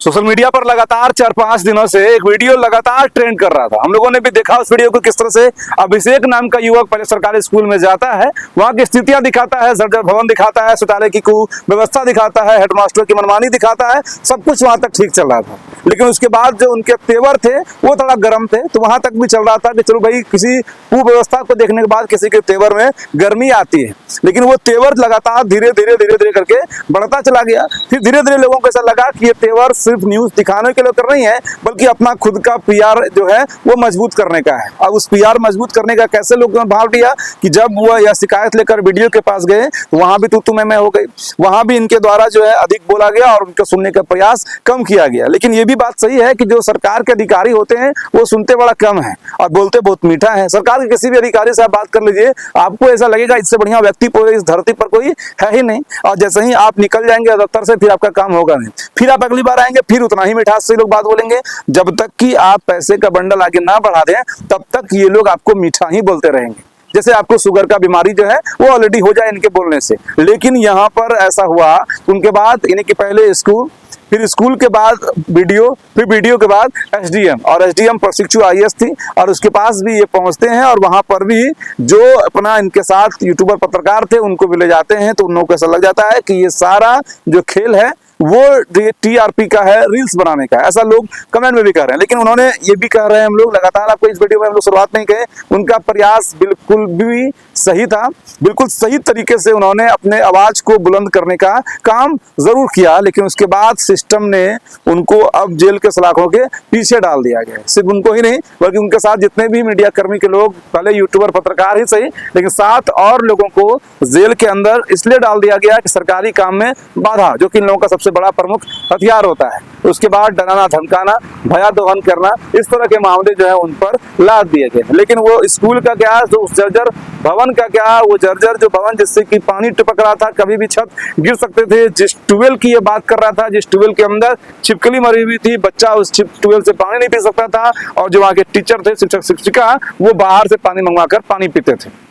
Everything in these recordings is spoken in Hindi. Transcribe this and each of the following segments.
सोशल मीडिया पर लगातार 4-5 दिनों से एक वीडियो लगातार ट्रेंड कर रहा था। हम लोगों ने भी देखा उस वीडियो को, किस तरह से अभिषेक नाम का युवक पहले सरकारी स्कूल में जाता है, वहां की स्थितियां दिखाता है, जर्जर भवन दिखाता है, शौचालय की कुव्यवस्था दिखाता है, हेडमास्टर की मनमानी दिखाता है, सब कुछ वहां तक ठीक चल रहा था। लेकिन उसके बाद जो उनके तेवर थे वो थोड़ा गर्म थे, तो वहां तक भी चल रहा था कि चलो भाई, किसी कुव्यवस्था को देखने के बाद किसी के तेवर में गर्मी आती है। लेकिन वो तेवर लगातार धीरे धीरे करके बढ़ता चला गया। फिर धीरे धीरे लोगों को ऐसा लगा कि ये तेवर सिर्फ न्यूज दिखाने के लिए कर रही है, बल्कि अपना खुद का पीआर जो है वो मजबूत करने का है। अब उस पीआर मजबूत करने का कैसे लोगों ने भाव लिया कि जब वो यह शिकायत लेकर वीडियो के पास गए, वहां भी तू मैं हो गई, वहां भी इनके द्वारा जो है अधिक बोला गया और उनको सुनने का प्रयास कम किया गया। लेकिन ये भी बात सही है कि जो सरकार के अधिकारी होते हैं वो सुनते बड़ा कम है और बोलते बहुत मीठा है। सरकार के किसी भी अधिकारी से आप बात कर लीजिए, आपको ऐसा लगेगा इससे बढ़िया व्यक्ति पूरे इस धरती पर कोई है ही नहीं। और जैसे ही आप निकल जाएंगे दफ्तर से, फिर आपका काम होगा नहीं, फिर आप अगली बार आएंगे, फिर उतना ही मिठास से लोग बात बोलेंगे। जब तक कि आप पैसे का बंडल आगे ना बढ़ा दें, तब तक ये लोग आपको मीठा ही बोलते रहेंगे, जैसे आपको शुगर का बीमारी जो है वो ऑलरेडी हो जाए इनके बोलने से। लेकिन यहाँ पर ऐसा हुआ, उनके बाद यानी कि पहले स्कूल, फिर स्कूल के बाद वीडियो, फिर वीडियो के बाद एसडीएम, और एसडीएम प्रशिक्षु आईएएस थी और उसके पास भी ये पहुंचते हैं और वहां पर भी जो अपना इनके साथ यूट्यूबर पत्रकार थे उनको भी ले जाते हैं। तो उन लोगों को ऐसा लग जाता है कि ये सारा जो खेल है वो टीआरपी का है, रील्स बनाने का है, ऐसा लोग कमेंट में भी कह रहे हैं। लेकिन उन्होंने ये भी कह रहे हैं, हम लोग लगातार आपको इस वीडियो में हम लोग शुरुआत नहीं कहे, उनका प्रयास बिल्कुल भी सही था, बिल्कुल सही तरीके से उन्होंने अपने आवाज को बुलंद करने का काम जरूर किया। लेकिन उसके बाद सिस्टम ने उनको अब जेल के सलाखों के पीछे डाल दिया गया। सिर्फ उनको ही नहीं बल्कि उनके साथ जितने भी मीडिया कर्मी के लोग, पहले यूट्यूबर पत्रकार ही सही, लेकिन 7 और लोगों को जेल के अंदर इसलिए डाल दिया गया कि सरकारी काम में बाधा, जो कि इन लोगों का सबसे बड़ा प्रमुख हथियार होता है। उसके बाद डराना धमकाना, भया दोहन करना, इस तरह के मामले जो है उन पर लाद दिए गए। लेकिन वो स्कूल का क्या, जो जर्जर भवन का क्या, वो जर्जर जो भवन जिससे कि पानी टपक रहा था, कभी भी छत गिर सकते थे, जिस ट्यूबवेल की ये बात कर रहा था, जिस ट्यूबवेल के अंदर छिपकली मरी हुई थी, बच्चा उस ट्यूबवेल से पानी नहीं पी सकता था, और जो वहाँ के टीचर थे, शिक्षक शिक्षिका, वो बाहर से पानी मंगवाकर पानी पीते थे।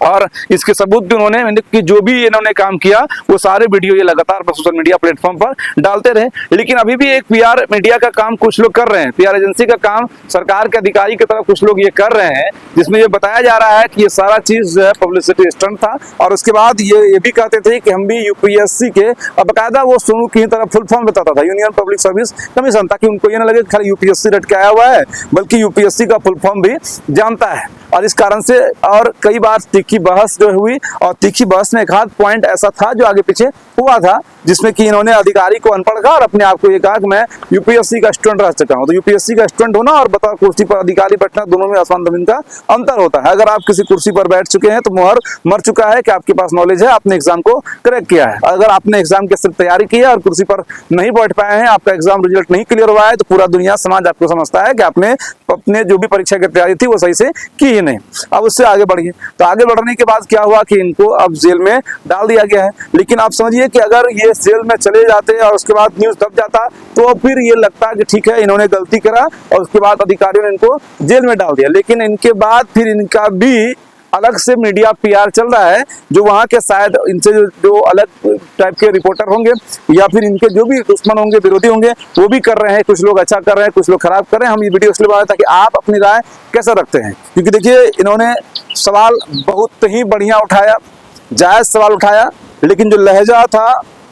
और इसके सबूत भी उन्होंने कि जो भी इन्होंने काम किया वो सारे वीडियो ये लगातार सोशल मीडिया प्लेटफॉर्म पर डालते रहे। लेकिन अभी भी एक पीआर मीडिया का काम कुछ लोग कर रहे हैं, पीआर एजेंसी का काम सरकार के अधिकारी की तरफ कुछ लोग ये कर रहे हैं, जिसमें ये बताया जा रहा है कि ये सारा चीज जो है पब्लिसिटी स्टंट था। और उसके बाद ये भी कहते थे कि हम भी यूपीएससी के, अब बाकायदा वो सोनू की तरफ फुल फॉर्म बताता था, यूनियन पब्लिक सर्विस कमीशन, ताकि उनको ये ना लगे खाली यूपीएससी रट के आया हुआ है, बल्कि यूपीएससी का फुल फॉर्म भी जानता है। और इस कारण से और कई बार तीखी बहस जो हुई, और तीखी बहस में एक आध पॉइंट ऐसा था जो आगे पीछे हुआ था, जिसमें कि इन्होंने अधिकारी को अनपढ़ कहा और अपने आप को ये कहा कि मैं यूपीएससी का स्टूडेंट रह चुका हूं। तो यूपीएससी का स्टूडेंट होना और बता कुर्सी पर अधिकारी बैठना, दोनों में आसमान जमीन का अंतर होता है। अगर आप किसी कुर्सी पर बैठ चुके हैं तो मुहर मर चुका है कि आपके पास नॉलेज है, आपने एग्जाम को क्रैक किया है। अगर आपने एग्जाम की सिर्फ तैयारी की है और कुर्सी पर नहीं बैठ पाए हैं, आपका एग्जाम रिजल्ट नहीं क्लियर हुआ है, तो पूरा दुनिया समाज आपको समझता है कि आपने अपने जो भी परीक्षा की तैयारी थी वो सही से की ही नहीं। अब उससे आगे बढ़िए, तो आगे बढ़ने के बाद क्या हुआ कि इनको अब जेल में डाल दिया गया है। लेकिन आप समझिए कि अगर ये जेल में चले जाते और उसके बाद न्यूज दब जाता, तो फिर ये लगता कि ठीक है इन्होंने गलती करा और उसके बाद अधिकारियों ने इनको जेल में डाल दिया। लेकिन इनके बाद फिर इनका भी अलग से मीडिया पीआर चल रहा है, जो वहां के शायद इनसे जो अलग टाइप के रिपोर्टर होंगे या फिर इनके जो भी दुश्मन होंगे, विरोधी होंगे, वो भी कर रहे हैं। कुछ लोग अच्छा कर रहे हैं, कुछ लोग खराब कर रहे हैं। हम ये वीडियो इसलिए बना रहे हैं ताकि आप अपनी राय कैसे रखते हैं, क्योंकि देखिए इन्होंने सवाल बहुत ही बढ़िया उठाया, जायज सवाल उठाया, लेकिन जो लहजा था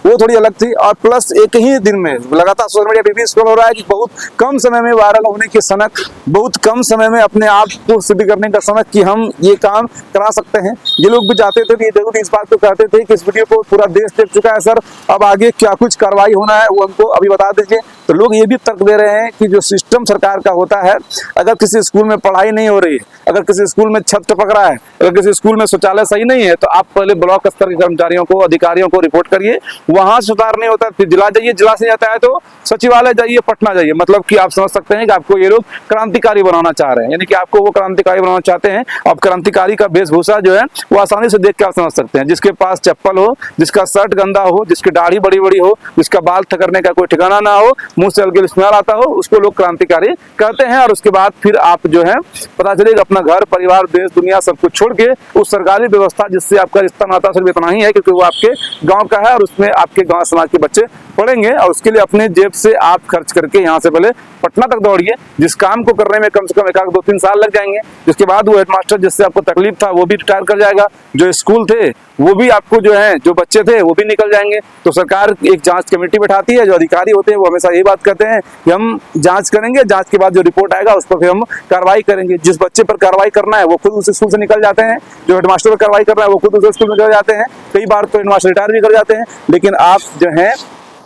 वो थोड़ी अलग थी। और प्लस एक ही दिन में लगातार सोशल मीडिया पे भी स्क्रॉल हो रहा है कि बहुत कम समय में वायरल होने की सनक, बहुत कम समय में अपने आप को सिद्ध करने का सनक कि हम ये काम करा सकते हैं। ये लोग भी चाहते थे, ये जरूर इस बात को कहते थे कि इस वीडियो को पूरा देश देख चुका है सर, अब आगे क्या कुछ कार्रवाई होना है वो हमको अभी बता दीजिए। तो लोग ये भी तर्क दे रहे हैं कि जो सिस्टम सरकार का होता है, अगर किसी स्कूल में पढ़ाई नहीं हो रही है, अगर किसी स्कूल में छत टपक रहा है, अगर किसी स्कूल में शौचालय सही नहीं है, तो आप पहले ब्लॉक स्तर के कर्मचारियों को, अधिकारियों को रिपोर्ट करिए, वहां सुधार नहीं होता फिर जिला जाइए, जिला से जाता है तो सचिवालय जाइए, पटना जाइए। मतलब कि आप समझ सकते हैं कि आपको ये लोग क्रांतिकारी बनाना चाह रहे हैं, यानी कि आपको वो क्रांतिकारी बनाना चाहते हैं। अब क्रांतिकारी का वेशभूषा जो है वो आसानी से देख के आप समझ सकते हैं, जिसके पास चप्पल हो, जिसका शर्ट गंदा हो, जिसकी दाढ़ी बड़ी बड़ी हो, जिसका बाल ठकरने का कोई ठिकाना ना हो, मुंह से हल्के स्मेल आता हो उसको लोग क्रांतिकारी कहते हैं। और उसके बाद फिर आप जो है पता चलेगा अपना घर परिवार देश दुनिया सब कुछ छोड़ के उस सरकारी व्यवस्था जिससे आपका रिश्ता नाता सिर्फ इतना ही है क्योंकि वो आपके गांव का है और उसमें आपके गांव समाज के बच्चे पढ़ेंगे और उसके लिए अपने जेब से आप खर्च करके यहाँ से पहले पटना तक दौड़िए, जिस काम को करने में कम से कम 1-2-3 साल लग जाएंगे। जिसके बाद वो हेडमास्टर जिससे आपको तकलीफ था वो भी रिटायर कर जाएगा, जो स्कूल थे वो भी आपको जो है जो बच्चे थे वो भी निकल जाएंगे। तो सरकार एक जांच कमेटी बैठाती है, जो अधिकारी होते हैं वो हमेशा यही बात कहते हैं कि हम जांच करेंगे, जांच के बाद जो रिपोर्ट आएगा उस पर फिर हम कार्रवाई करेंगे। जिस बच्चे पर कार्रवाई करना है वो खुद उस स्कूल से निकल जाते हैं, जो हेडमास्टर पर कार्रवाई करना है वो खुद उस स्कूल में निकल जाते हैं। कई बार तो हेडमास्टर रिटायर भी कर जाते हैं। लेकिन आप जो है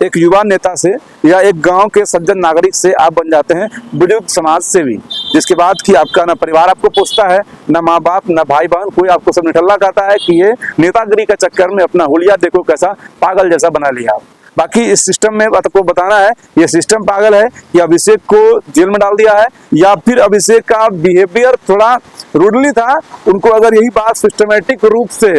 एक युवा नेता से या एक गांव के सज्जन नागरिक से आप बन जाते हैं बुजुर्ग समाज से भी, जिसके बाद कि आपका ना परिवार आपको पूछता है, ना माँ बाप, ना भाई बहन, कोई आपको सब निठल्ला कहता है कि ये नेतागिरी का चक्कर में अपना हुलिया देखो कैसा पागल जैसा बना लिया आप। बाकी इस सिस्टम में आपको बताना है ये सिस्टम पागल है कि अभिषेक को जेल में डाल दिया है या फिर अभिषेक का बिहेवियर थोड़ा रूडली था। उनको अगर यही बात सिस्टमेटिक रूप से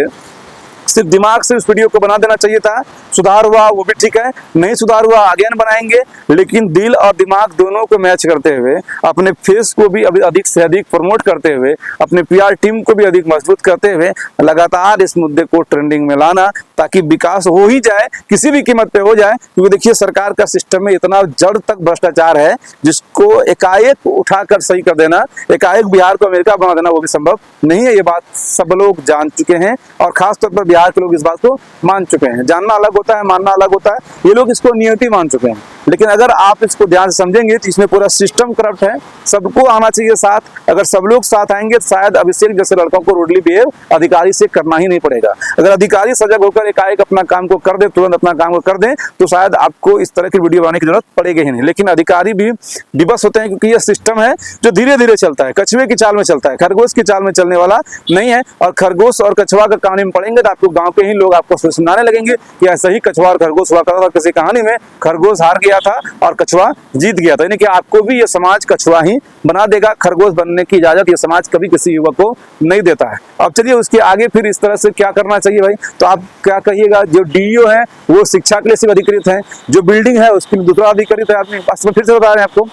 सिर्फ दिमाग से उस वीडियो को बना देना चाहिए था। सुधार हुआ वो भी ठीक है, नहीं सुधार हुआ आगे बनाएंगे, लेकिन दिल और दिमाग दोनों को मैच करते हुए अपने फेस को भी अभी अधिक से अधिक प्रमोट करते हुए अपने पीआर टीम को भी अधिक मजबूत करते हुए लगातार इस मुद्दे को ट्रेंडिंग में लाना ताकि विकास हो ही जाए, किसी भी कीमत पे हो जाए। क्योंकि देखिए सरकार का सिस्टम में इतना जड़ तक भ्रष्टाचार है जिसको एकाएक उठाकर सही कर देना, एकाएक बिहार को अमेरिका बना देना वो भी संभव नहीं है। ये बात सब लोग जान चुके हैं और खासतौर पर बिहार के लोग इस बात को मान चुके हैं। जानना अलग होता है, मानना अलग होता है। ये लोग इसको नियति मान चुके हैं। लेकिन अगर आप इसको ध्यान से समझेंगे तो इसमें पूरा सिस्टम करप्ट है, सबको आना चाहिए साथ। अगर सब लोग साथ आएंगे तो शायद अभिषेक जैसे लड़कों को रूडली बिहेव अधिकारी से करना ही नहीं पड़ेगा। अगर अधिकारी सजग होकर एकाएक अपना काम को कर दे, तुरंत अपना काम को कर दे, तो शायद आपको इस तरह की वीडियो बनाने की जरूरत पड़ेगी ही नहीं। लेकिन अधिकारी भी विवश होते हैं क्योंकि यह सिस्टम है जो धीरे धीरे चलता है, कछुए की चाल में चलता है, खरगोश की चाल में चलने वाला नहीं है। और खरगोश और कछुआ का कहानी में पढ़ेंगे तो आपको गाँव के ही लोग आपको सुनाने लगेंगे कि ऐसा ही कछुआ और खरगोश हुआ करता था। किसी कहानी में खरगोश हार गया था और कछुआ जीत गया था। यानी कि आपको भी ये समाज कछुआ ही बना देगा, खरगोश बनने की इजाजत ये समाज कभी किसी युवक को नहीं देता है। अब चलिए उसके आगे फिर इस तरह से क्या करना चाहिए भाई, तो आप क्या कहिएगा। जो डीईओ है वो शिक्षा के लिए सिर्फ अधिकृत है, जो बिल्डिंग है उसके लिए दूसरा अधिकृत है। आदमी फिर से बता रहे हैं आपको,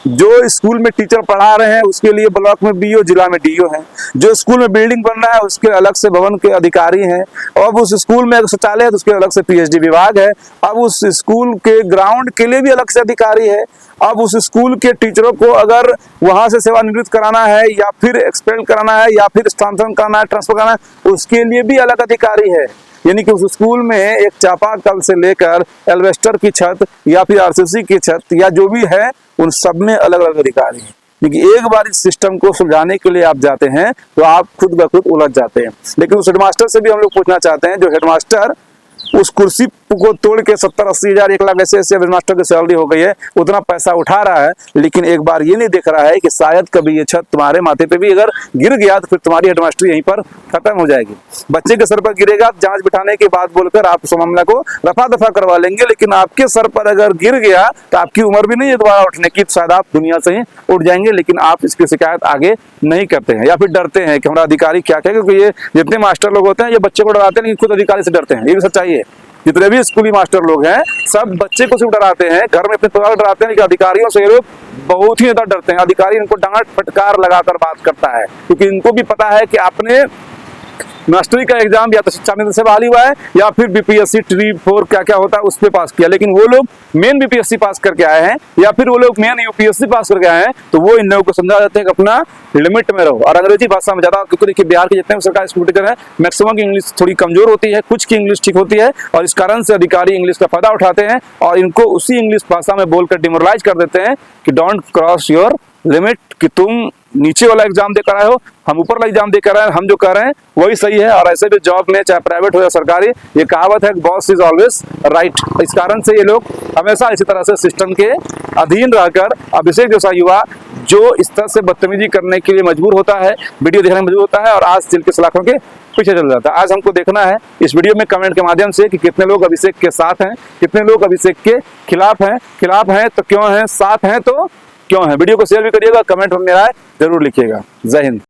जो स्कूल में टीचर पढ़ा रहे हैं उसके लिए ब्लॉक में बीओ, जिला में डीईओ है। जो स्कूल में बिल्डिंग बन रहा है उसके अलग से भवन के अधिकारी हैं। अब उस स्कूल में शौचालय है तो उसके अलग से पीएचडी विभाग है। अब उस स्कूल के ग्राउंड के लिए भी अलग से अधिकारी है। अब उस स्कूल के टीचरों को अगर वहां से सेवानिवृत्त कराना है या फिर एक्सपेल कराना है या फिर स्थानांतरण कराना है, ट्रांसफर कराना है, उसके लिए भी अलग अधिकारी है। यानी कि उस स्कूल में एक चापाकल से लेकर एल्वेस्टर की छत या फिर आरसीसी की छत या जो भी है उन सब में अलग अलग अधिकारी हैं। लेकिन एक बार इस सिस्टम को सुलझाने के लिए आप जाते हैं तो आप खुद ब खुद उलझ जाते हैं। लेकिन उस हेडमास्टर से भी हम लोग पूछना चाहते हैं, जो हेडमास्टर उस कुर्सी को तोड़ के 70-80 हजार 1 लाख ऐसे हेडमास्टर की सैलरी हो गई है, उतना पैसा उठा रहा है, लेकिन एक बार ये नहीं देख रहा है कि शायद कभी ये छत तुम्हारे माथे पे भी अगर गिर गया तो फिर तुम्हारी हेडमास्टरी यहीं पर खत्म हो जाएगी। बच्चे के सर पर गिरेगा, जांच बिठाने के बाद बोलकर आप उस मामला को रफा दफा करवा लेंगे, लेकिन आपके सर पर अगर गिर गया तो आपकी उम्र भी नहीं है दोबारा उठने की, शायद आप दुनिया से ही उठ जाएंगे। लेकिन आप इसकी शिकायत आगे नहीं करते हैं या फिर डरते हैं कि हमारा अधिकारी क्या कहे, क्योंकि ये जितने मास्टर लोग होते हैं ये बच्चे को डराते हैं लेकिन खुद अधिकारी से डरते हैं। ये भी सच्चाई है। जितने भी स्कूली मास्टर लोग हैं सब बच्चे को सिर्फ डराते हैं, घर में अपने परिवार डराते हैं, लेकिन अधिकारियों से ये लोग बहुत ही ज्यादा डरते हैं। अधिकारी इनको डांट फटकार लगाकर बात करता है क्योंकि इनको भी पता है कि आपने मास्टरी का एग्जाम या तो शिक्षा मित्र से बहाली हुआ है या फिर बीपीएससी ट्री 4 क्या क्या होता है उस पे पास किया, लेकिन वो लोग मेन बीपीएससी पास करके आए हैं या फिर वो लोग मेन यूपीएससी पास करके आए हैं, तो वो इन लोगों को समझा देते हैं कि अपना लिमिट में रहो। और अंग्रेजी भाषा में ज्यादा, क्योंकि देखिए बिहार के जितने भी सरकारी स्कूल टीचर हैं मैक्सिमम की इंग्लिश थोड़ी कमजोर होती है, कुछ की इंग्लिश ठीक होती है, और इस कारण से अधिकारी इंग्लिश का फायदा उठाते हैं और इनको उसी इंग्लिश भाषा में बोलकर डिमोरलाइज कर देते हैं कि डोंट क्रॉस योर लिमिट, कि तुम नीचे वाला एग्जाम देकर आए हो, हम ऊपर वाला एग्जाम देकर आए, हम जो कर रहे हैं वही सही है। और ऐसे भी जॉब में चाहे प्राइवेट हो या सरकारी, ये कहावत है बॉस इज ऑलवेज राइट। इस कारण से ये लोग हमेशा इसी तरह से सिस्टम के अधीन रहकर अभिषेक जैसा युवा जो इस तरह से बदतमीजी करने के लिए मजबूर होता है, वीडियो देखने में मजबूर होता है और आज दिल के सलाखों के पीछे चल जाता है। आज हमको देखना है इस वीडियो में कमेंट के माध्यम से कि कितने लोग अभिषेक के साथ हैं, कितने लोग अभिषेक के खिलाफ हैं तो क्यों हैं, साथ हैं तो क्यों है। वीडियो को शेयर भी करिएगा, कमेंट में मेरा जरूर लिखिएगा। जय हिंद।